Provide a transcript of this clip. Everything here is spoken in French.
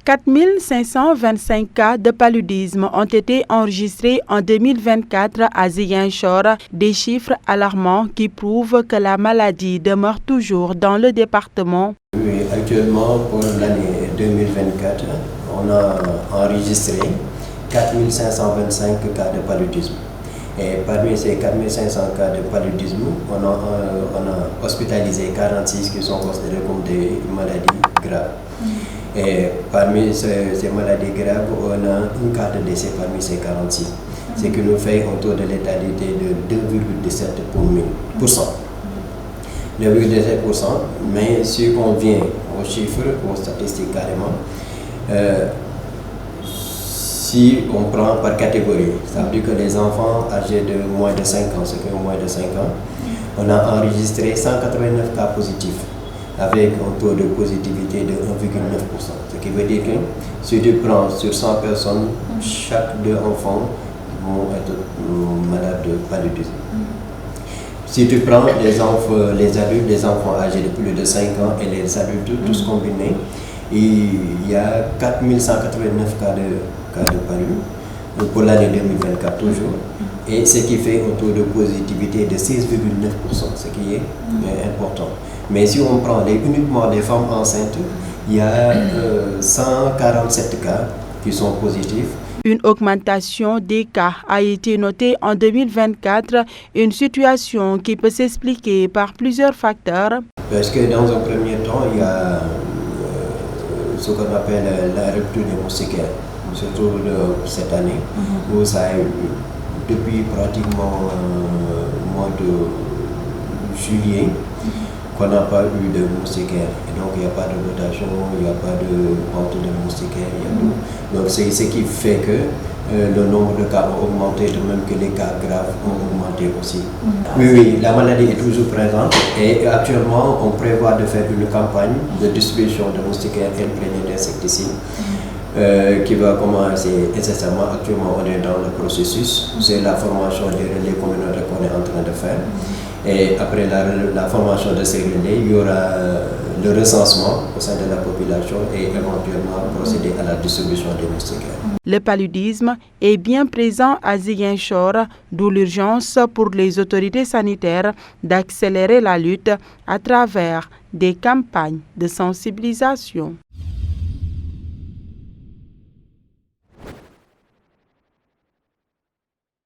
4 525 cas de paludisme ont été enregistrés en 2024 à Ziguinchor, des chiffres alarmants qui prouvent que la maladie demeure toujours dans le département. Oui, actuellement pour l'année 2024, on a enregistré 4 525 cas de paludisme. Et parmi ces 4 500 cas de paludisme, on a hospitalisé 46 qui sont considérés comme des maladies graves. Et parmi ces maladies graves, on a un cas de décès parmi ces 46, ce qui nous fait un taux de létalité de 2,17%. 2,17%, mais si on vient aux chiffres, aux statistiques carrément, si on prend par catégorie, ça veut dire que les enfants âgés de moins de 5 ans, ceux qui ont moins de 5 ans, on a enregistré 189 cas positifs avec un taux de positivité de 1,9%. Ce qui veut dire que si tu prends sur 100 personnes, chaque 2 enfants vont être malades de paludisme. Si tu prends les adultes, les enfants âgés de plus de 5 ans et les adultes, tous combinés, il y a 4 189 cas de palu pour l'année 2024 toujours, et ce qui fait un taux de positivité de 6,9%, ce qui est important. Mais si on prend uniquement les femmes enceintes, il y a 147 cas qui sont positifs. Une augmentation des cas a été notée en 2024, une situation qui peut s'expliquer par plusieurs facteurs. Parce que dans un premier temps, il y a ce qu'on appelle la rupture des moustiquaires, surtout cette année, où ça a eu depuis pratiquement le mois de juillet qu'on n'a pas eu de moustiquaires. Et donc il n'y a pas de rotation, il n'y a pas de vente de moustiquaires. Donc c'est ce qui fait que le nombre de cas a augmenté, de même que les cas graves ont augmenté aussi. Oui, la maladie est toujours présente et actuellement on prévoit de faire une campagne de distribution de moustiquaires imprégnés d'insecticides qui va commencer incessamment. Actuellement on est dans le processus, c'est la formation des relais communautaires qu'on est en train de faire. Et après la formation de ces relais, il y aura le recensement au sein de la population et éventuellement procéder à la distribution des moustiquaires. Le paludisme est bien présent à Ziguinchor, d'où l'urgence pour les autorités sanitaires d'accélérer la lutte à travers des campagnes de sensibilisation.